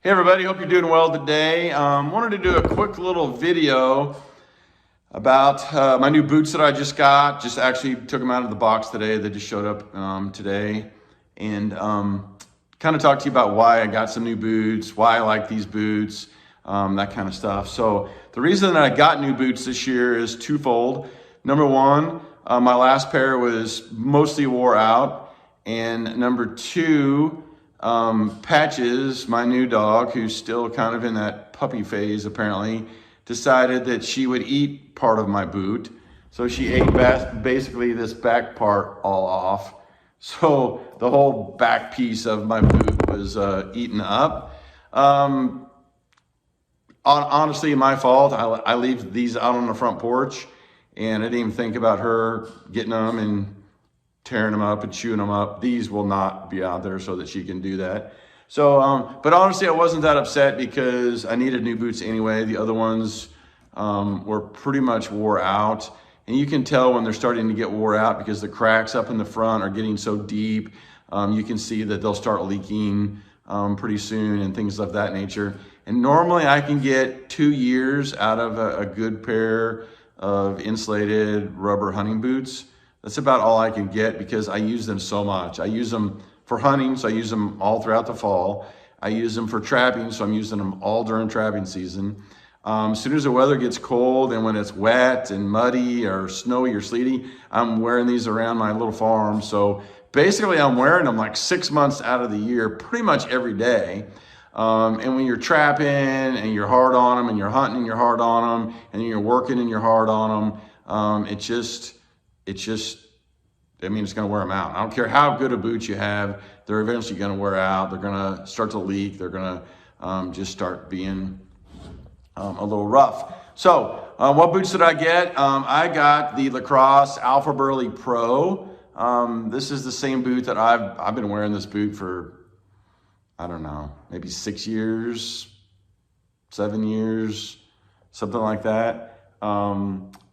Hey everybody, hope you're doing well today. Wanted to do a quick little video about my new boots that I just got. Just actually took them out of the box today. They just showed up today. And kind of talk to you about why I got some new boots, why I like these boots, that kind of stuff. So the reason that I got new boots this year is twofold. Number one, my last pair was mostly wore out. And number two, Patches, my new dog, who's still kind of in that puppy phase apparently, decided that she would eat part of my boot. So she ate basically this back part all off. So the whole back piece of my boot was eaten up. Honestly, my fault. I leave these out on the front porch, and I didn't even think about her getting them and tearing them up and chewing them up. These will not be out there so that she can do that. So, but honestly, I wasn't that upset because I needed new boots anyway. The other ones were pretty much wore out. And you can tell when they're starting to get wore out because the cracks up in the front are getting so deep. You can see that they'll start leaking pretty soon and things of that nature. And normally I can get 2 years out of a good pair of insulated rubber hunting boots. That's about all I can get because I use them so much. I use them for hunting, so I use them all throughout the fall. I use them for trapping, so I'm using them all during trapping season. As soon as the weather gets cold and when it's wet and muddy or snowy or sleety, I'm wearing these around my little farm. So basically I'm wearing them like 6 months out of the year, pretty much every day. And when you're trapping and you're hard on them and you're hunting and you're hard on them and you're working and you're hard on them, I mean, it's going to wear them out. I don't care how good a boot you have, they're eventually going to wear out. They're going to start to leak. They're going to just start being a little rough. So what boots did I get? I got the Lacrosse Alpha Burley Pro. This is the same boot that I've been wearing this boot for, I don't know, maybe 6 years, 7 years, something like that.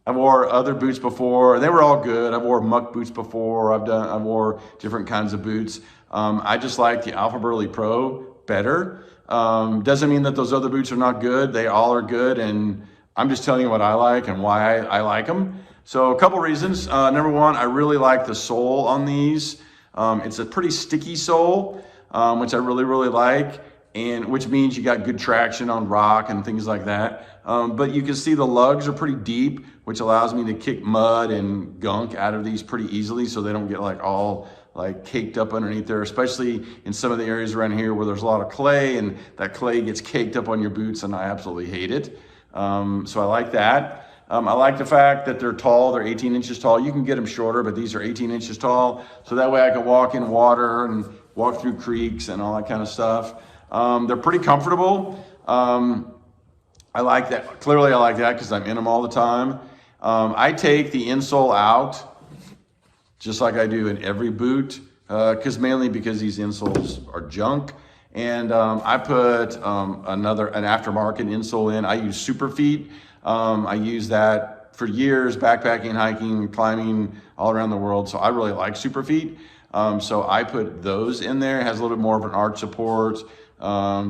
I wore other boots before. They were all good. I've wore muck boots before. I wore different kinds of boots. I just like the Alpha Burley Pro better. Doesn't mean that those other boots are not good. They all are good, and I'm just telling you what I like and why I like them. So a couple reasons. Number one, I really like the sole on these. It's a pretty sticky sole, which I really like, and which means you got good traction on rock and things like that. But you can see the lugs are pretty deep, which allows me to kick mud and gunk out of these pretty easily so they don't get like all like caked up underneath there, especially in some of the areas around here where there's a lot of clay and that clay gets caked up on your boots, and I absolutely hate it. So I like that. I like the fact that they're tall. They're 18 inches tall. You can get them shorter, but these are 18 inches tall. So that way I can walk in water and walk through creeks and all that kind of stuff. They're pretty comfortable. I like that. Clearly I like that because I'm in them all the time. I take the insole out just like I do in every boot, mainly because these insoles are junk. And I put an aftermarket insole in. I use Superfeet. I use that for years, backpacking, hiking, climbing all around the world. So I really like Superfeet. So I put those in there. It has a little bit more of an arch support.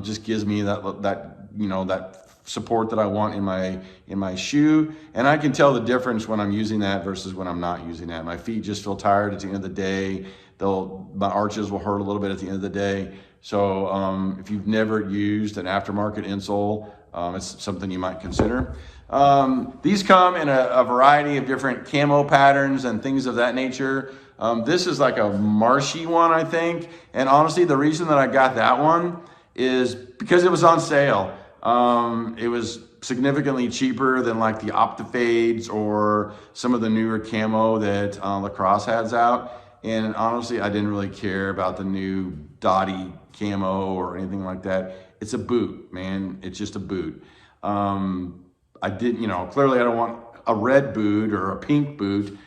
Just gives me that support that I want in my shoe. And I can tell the difference when I'm using that versus when I'm not using that. My feet just feel tired at the end of the day. My arches will hurt a little bit at the end of the day. So if you've never used an aftermarket insole, it's something you might consider. These come in a variety of different camo patterns and things of that nature. This is like a marshy one, I think. And honestly, the reason that I got that one is because it was on sale. It was significantly cheaper than like the Optifades or some of the newer camo that Lacrosse has out. And honestly, I didn't really care about the new Dottie camo or anything like that. It's a boot, man. It's just a boot. Clearly I don't want a red boot or a pink boot.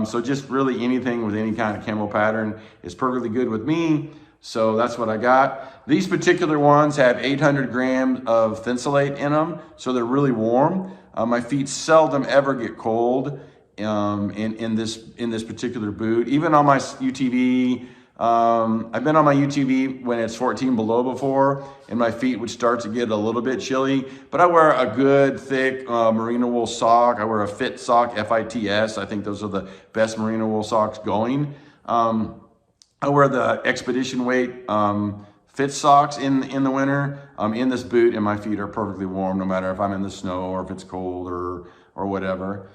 So just really anything with any kind of camo pattern is perfectly good with me. So that's what I got. These particular ones have 800 grams of Thinsulate in them, so they're really warm. My feet seldom ever get cold in this particular boot. Even on my UTV, I've been on my UTV when it's 14 below before, and my feet would start to get a little bit chilly, but I wear a good thick merino wool sock. I wear a Fit sock, F-I-T-S. I think those are the best merino wool socks going. I wear the Expedition weight Fit socks in the winter. In this boot, and my feet are perfectly warm no matter if I'm in the snow or if it's cold or whatever.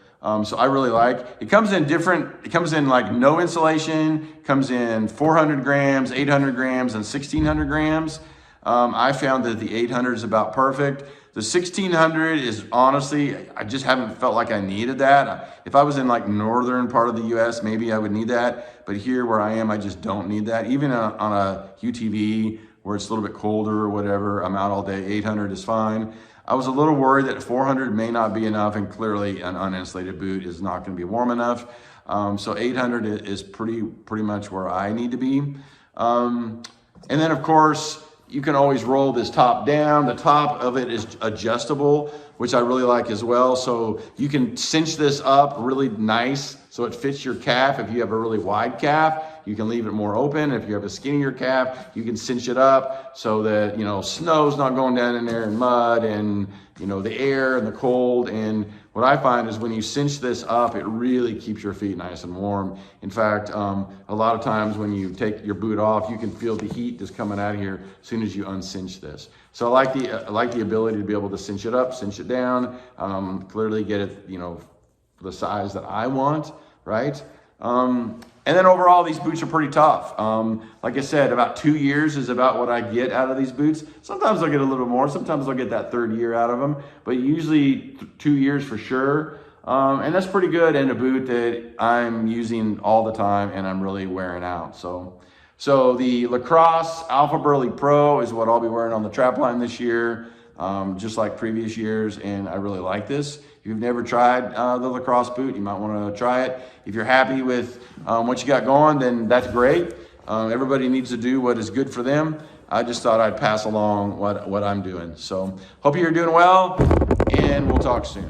So I really like, it comes in like no insulation, comes in 400 grams, 800 grams, and 1600 grams. I found that the 800 is about perfect. The 1600 is honestly, I just haven't felt like I needed that. If I was in like northern part of the US, maybe I would need that. But here where I am, I just don't need that. Even on a UTV where it's a little bit colder or whatever, I'm out all day, 800 is fine. I was a little worried that 400 may not be enough, and clearly an uninsulated boot is not gonna be warm enough. So 800 is pretty much where I need to be. And then of course, you can always roll this top down. The top of it is adjustable, which I really like as well. So you can cinch this up really nice so it fits your calf. If you have a really wide calf, you can leave it more open. If you have a skinnier calf, you can cinch it up so that, you know, snow's not going down in there and mud and, you know, the air and the cold. And what I find is when you cinch this up, it really keeps your feet nice and warm. In fact, a lot of times when you take your boot off, you can feel the heat just coming out of here as soon as you uncinch this. So I like the ability to be able to cinch it up, cinch it down, clearly get it, you know, the size that I want, right? And then overall, these boots are pretty tough. Like I said, about 2 years is about what I get out of these boots. Sometimes I'll get a little more. Sometimes I'll get that third year out of them. But usually 2 years for sure. And that's pretty good in a boot that I'm using all the time and I'm really wearing out. So the Lacrosse Alpha Burley Pro is what I'll be wearing on the trap line this year, just like previous years. And I really like this. If you've never tried the Lacrosse boot, you might want to try it. If you're happy with what you got going, then that's great. Everybody needs to do what is good for them. I just thought I'd pass along what I'm doing. So hope you're doing well, and we'll talk soon.